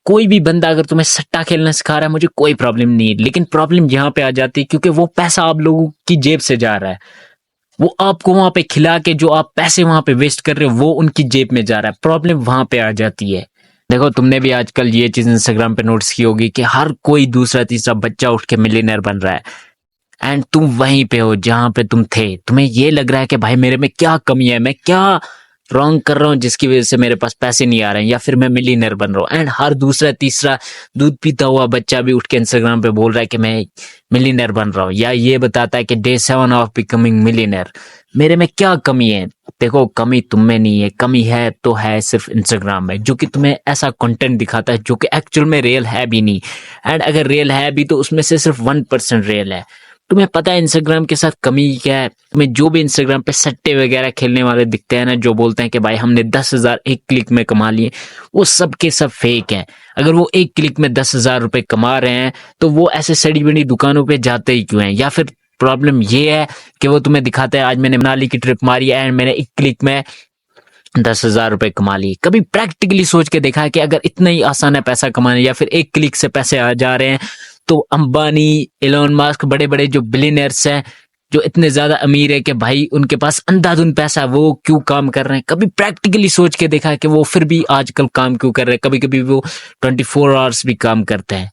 कोई भी बंदा अगर तुम्हें सट्टा खेलना सिखा रहा है, मुझे कोई प्रॉब्लम नहीं है, लेकिन प्रॉब्लम यहाँ पे आ जाती है क्योंकि वो पैसा आप लोगों की जेब से जा रहा है। वो आपको वहां पे खिला के जो आप पैसे वहां पे वेस्ट कर रहे हो वो उनकी जेब में जा रहा है। प्रॉब्लम वहां पे आ जाती है। देखो, तुमने भी आजकल ये चीज इंस्टाग्राम पे नोटिस की होगी कि हर कोई दूसरा तीसरा बच्चा उठ के मिलियनर बन रहा है, एंड तुम वहीं पे हो जहां पे तुम थे। तुम्हें ये लग रहा है कि भाई मेरे में क्या कमी है, मैं क्या रॉन्ग कर रहा हूँ जिसकी वजह से मेरे पास पैसे नहीं आ रहे हैं, या फिर मैं मिलियनर बन रहा हूँ। एंड हर दूसरा तीसरा दूध पीता हुआ बच्चा भी उठ के इंस्टाग्राम पे बोल रहा है कि मैं मिलियनर बन रहा हूँ, या ये बताता है कि डे 7 ऑफ बिकमिंग मिलियनर। मेरे में क्या कमी है? देखो, कमी तुम में नहीं है, कमी है तो है सिर्फ इंस्टाग्राम में, जो कि तुम्हें ऐसा कंटेंट दिखाता है जो कि एक्चुअल में रियल है भी नहीं। एंड अगर रियल है भी तो उसमें से सिर्फ 1% रियल है। तुम्हें पता है इंस्टाग्राम के साथ कमी क्या है? तुम्हें जो भी इंस्टाग्राम पे सट्टे वगैरह खेलने वाले दिखते हैं ना, जो बोलते हैं कि भाई हमने 10,000 एक क्लिक में कमा लिए, वो सब के सब फेक है। अगर वो एक क्लिक में 10,000 रुपए कमा रहे हैं तो वो ऐसे सड़ी बड़ी दुकानों पे जाते ही क्यों हैं? या फिर प्रॉब्लम ये है कि वो तुम्हें दिखाते हैं आज मैंने मनाली की ट्रिप मारी है एंड मैंने एक क्लिक में 10,000 रुपए कमा लिए। कभी प्रैक्टिकली सोच के देखा है कि अगर इतना ही आसान है पैसा कमाना, या फिर एक क्लिक से पैसे आ जा रहे हैं, तो अंबानी, एलोन मस्क, बड़े बड़े जो बिलियनर्स हैं, जो इतने ज्यादा अमीर है कि भाई उनके पास अंधाधुंध पैसा है, वो क्यों काम कर रहे हैं? कभी प्रैक्टिकली सोच के देखा है कि वो फिर भी आजकल काम क्यों कर रहे हैं? कभी कभी वो 24 आवर्स भी काम करते हैं।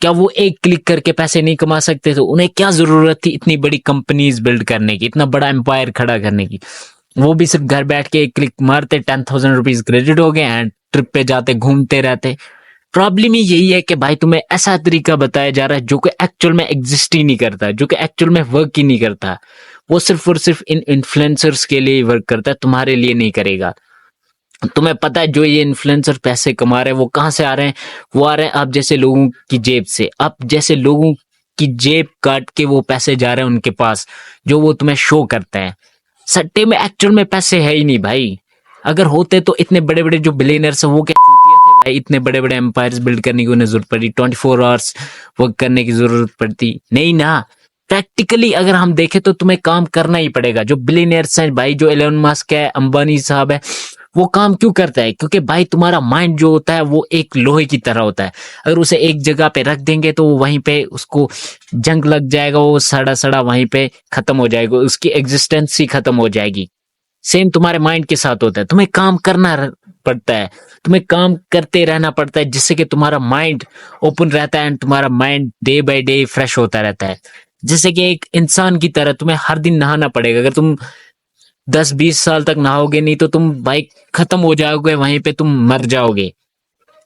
क्या वो एक क्लिक करके पैसे नहीं कमा सकते? तो उन्हें क्या जरूरत थी इतनी बड़ी कंपनीज बिल्ड करने की, इतना बड़ा एम्पायर खड़ा करने की? वो भी सिर्फ घर बैठ के एक क्लिक मारते, 10,000 रुपीज क्रेडिट हो गए एंड ट्रिप पे जाते, घूमते रहते। प्रॉब्लम ही यही है कि भाई तुम्हें ऐसा तरीका बताया जा रहा है जो कि एक्चुअल में एग्जिस्ट ही नहीं करता, जो कि एक्चुअल में वर्क ही नहीं करता। वो सिर्फ और सिर्फ इन इन्फ्लुएंसर्स के लिए वर्क करता है, तुम्हारे लिए नहीं करेगा। तुम्हें पता है जो ये इन्फ्लुएंसर पैसे कमा रहे हैं वो कहाँ से आ रहे हैं? वो आ रहे हैं आप जैसे लोगों की जेब से। आप जैसे लोगों की जेब काट के वो पैसे जा रहे हैं उनके पास, जो वो तुम्हें शो करते हैं। सट्टे में एक्चुअल में पैसे है ही नहीं भाई। अगर होते तो इतने बड़े बड़े जो बिलियनर्स हैं वो क्या चूतिया थे भाई? इतने बड़े बड़े एम्पायर्स बिल्ड करने की उन्हें जरूरत पड़ी, 24 आवर्स वर्क करने की जरूरत पड़ती नहीं ना। प्रैक्टिकली अगर हम देखें तो तुम्हें काम करना ही पड़ेगा। जो बिलियनर्स हैं भाई, जो एलोन मस्क है, अंबानी साहब है, वो काम क्यों करता है? क्योंकि भाई तुम्हारा माइंड जो होता है वो एक लोहे की तरह होता है। अगर उसे एक जगह पे रख देंगे तो वहीं पे उसको जंग लग जाएगा, वो सड़ा सड़ा वहीं पे खत्म हो जाएगा, उसकी एग्जिस्टेंस ही खत्म हो जाएगी। सेम तुम्हारे माइंड के साथ होता है। तुम्हें काम करना पड़ता है, तुम्हें काम करते रहना पड़ता है, जिससे कि तुम्हारा माइंड ओपन रहता है एंड तुम्हारा mind day by day fresh होता रहता है। जैसे कि एक इंसान की तरह तुम्हें हर दिन नहाना पड़ेगा। अगर तुम 10-20 साल तक नहाओगे नहीं तो तुम भाई खत्म हो जाओगे, वहीं पे तुम मर जाओगे।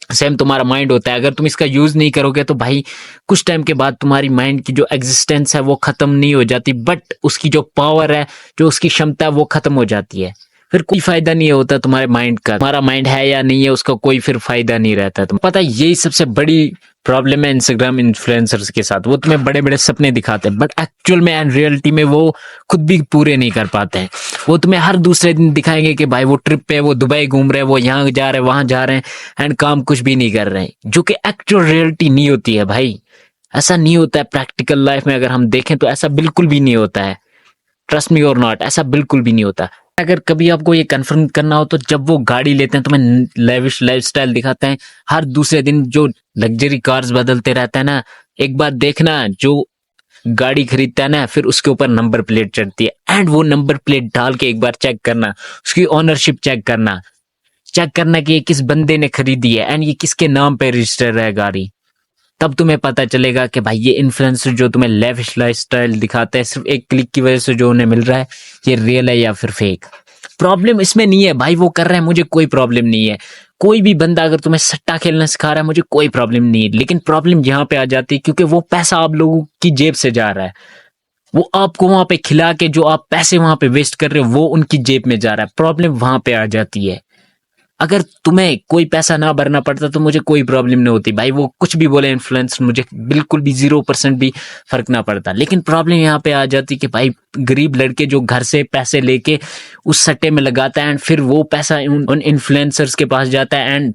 सेम तुम्हारा माइंड होता है, अगर तुम इसका यूज नहीं करोगे तो भाई कुछ टाइम के बाद तुम्हारी माइंड की जो एग्जिस्टेंस है वो खत्म नहीं हो जाती, बट उसकी जो पावर है, जो उसकी क्षमता है, वो खत्म हो जाती है। फिर कोई फायदा नहीं होता तुम्हारे माइंड का। तुम्हारा माइंड है या नहीं है उसका कोई फिर फायदा नहीं रहता। तुम पता है यही सबसे बड़ी प्रॉब्लम है इंस्टाग्राम इन्फ्लुएंसर्स के साथ। वो तुम्हें बड़े बड़े सपने दिखाते हैं, बट एक्चुअल में एंड रियलिटी में वो खुद भी पूरे नहीं कर पाते हैं। वो तुम्हें हर दूसरे दिन दिखाएंगे कि भाई वो ट्रिप पे, वो दुबई घूम रहे हैं, वो यहाँ जा रहे हैं, वहां जा रहे हैं, एंड काम कुछ भी नहीं कर रहे हैं, जो कि एक्चुअल रियलिटी नहीं होती है भाई। ऐसा नहीं होता है प्रैक्टिकल लाइफ में। अगर हम देखें तो ऐसा बिल्कुल भी नहीं होता है। ट्रस्ट मी और नॉट, ऐसा बिल्कुल भी नहीं होता। अगर कभी आपको ये कंफर्म करना हो तो जब वो गाड़ी लेते हैं तुम्हें लेविश लाइफस्टाइल दिखाते हैं, हर दूसरे दिन जो लग्जरी कार्स बदलते रहते हैं ना, एक बार देखना जो गाड़ी खरीदता है ना, फिर उसके ऊपर नंबर प्लेट चढ़ती है, एंड वो नंबर प्लेट डाल के एक बार चेक करना, उसकी ओनरशिप चेक करना कि ये किस बंदे ने खरीदी है एंड ये किसके नाम पे रजिस्टर है गाड़ी। तब तुम्हें पता चलेगा कि भाई ये इन्फ्लुएंसर जो तुम्हें लेविश लाइफस्टाइल दिखाता है सिर्फ एक क्लिक की वजह से जो उन्हें मिल रहा है, ये रियल है या फिर फेक। प्रॉब्लम इसमें नहीं है भाई वो कर रहे हैं, मुझे कोई प्रॉब्लम नहीं है। कोई भी बंदा अगर तुम्हें सट्टा खेलना सिखा रहा है, मुझे कोई प्रॉब्लम नहीं है, लेकिन प्रॉब्लम यहाँ पे आ जाती है क्योंकि वो पैसा आप लोगों की जेब से जा रहा है। वो आपको वहां पे खिला के जो आप पैसे वहां पे वेस्ट कर रहे हो वो उनकी जेब में जा रहा है। प्रॉब्लम वहां पे आ जाती है। अगर तुम्हें कोई पैसा ना भरना पड़ता तो मुझे कोई प्रॉब्लम नहीं होती भाई। वो कुछ भी बोले इन्फ्लुएंस, मुझे बिल्कुल भी 0% भी फर्क ना पड़ता। लेकिन प्रॉब्लम यहाँ पे आ जाती कि भाई गरीब लड़के जो घर से पैसे लेके उस सट्टे में लगाता है एंड फिर वो पैसा उन इन्फ्लुएंसर्स के पास जाता है एंड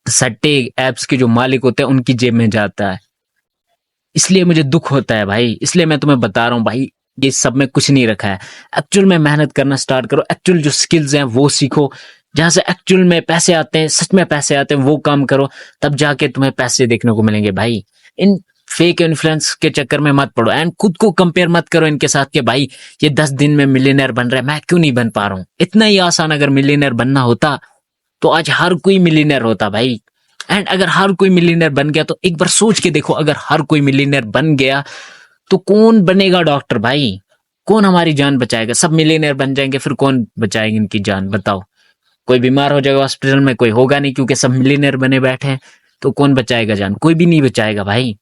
सट्टे एप्स के जो मालिक होते हैं उनकी जेब में जाता है। इसलिए मुझे दुख होता है भाई। इसलिए मैं तुम्हें बता रहा हूँ भाई, ये सब में कुछ नहीं रखा है। एक्चुअल में मेहनत करना स्टार्ट करो, एक्चुअल जो स्किल्स हैं वो सीखो, जहां से एक्चुअल में पैसे आते हैं, सच में पैसे आते हैं, वो काम करो, तब जाके तुम्हें पैसे देखने को मिलेंगे भाई। इन फेक इन्फ्लुएंस के चक्कर में मत पड़ो एंड खुद को कंपेयर मत करो इनके साथ कि भाई ये 10 दिन में मिलियनेयर बन रहा है, मैं क्यों नहीं बन पा रहा हूँ। इतना ही आसान अगर मिलियनेयर बनना होता तो आज हर कोई मिलियनेयर होता भाई। एंड अगर हर कोई मिलियनेयर बन गया तो एक बार सोच के देखो, अगर हर कोई मिलियनेयर बन गया तो कौन बनेगा डॉक्टर भाई, कौन हमारी जान बचाएगा। सब मिलियनेयर बन जाएंगे, फिर कौन बचाएगा इनकी जान बताओ। कोई बीमार हो जाएगा हॉस्पिटल में, कोई होगा नहीं, क्योंकि सब मिलियनेयर बने बैठे हैं। तो कौन बचाएगा जान, कोई भी नहीं बचाएगा भाई।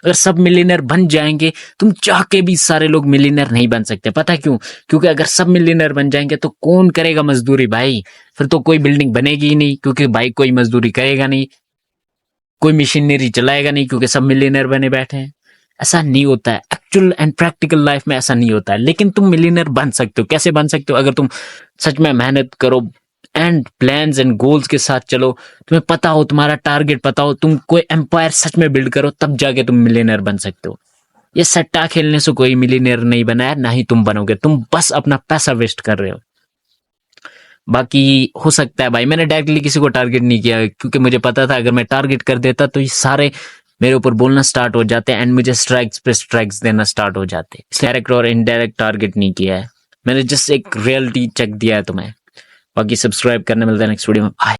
अगर सब मिलियनेयर बन जाएंगे, तुम चाह के भी सारे लोग मिलियनेयर नहीं बन सकते। पता है क्यों? क्योंकि अगर सब मिलियनेयर बन जाएंगे तो कौन करेगा मजदूरी भाई, फिर तो कोई बिल्डिंग बनेगी ही नहीं, क्योंकि भाई कोई मजदूरी करेगा नहीं, कोई मशीनरी चलाएगा नहीं, क्योंकि सब मिलियनेयर बने बैठे हैं। ऐसा नहीं होता है, एक्चुअल एंड प्रैक्टिकल लाइफ में ऐसा नहीं होता है। लेकिन तुम मिलियनेयर बन सकते हो। कैसे बन सकते हो? अगर तुम सच में मेहनत करो एंड प्लान्स एंड गोल्स के साथ चलो, तुम्हें पता हो, तुम्हारा टारगेट पता हो, तुम कोई एम्पायर सच में बिल्ड करो, तब जाके तुम मिलियनेयर बन सकते हो। ये सट्टा खेलने से कोई मिलियनेयर नहीं बना है, ना ही तुम बनोगे। तुम बस अपना पैसा वेस्ट कर रहे हो। बाकी हो सकता है भाई, मैंने डायरेक्टली किसी को टारगेट नहीं किया, क्योंकि मुझे पता था अगर मैं टारगेट कर देता तो ये सारे मेरे ऊपर बोलना स्टार्ट हो जाते एंड मुझे स्ट्राइक्स पे स्ट्राइक्स देना स्टार्ट हो जाते। डायरेक्ट और इनडायरेक्ट टारगेट नहीं किया है मैंने, जस्ट एक रियलिटी चेक दिया है तुम्हें। बाकी सब्सक्राइब करने मिलता है नेक्स्ट वीडियो में। बाय।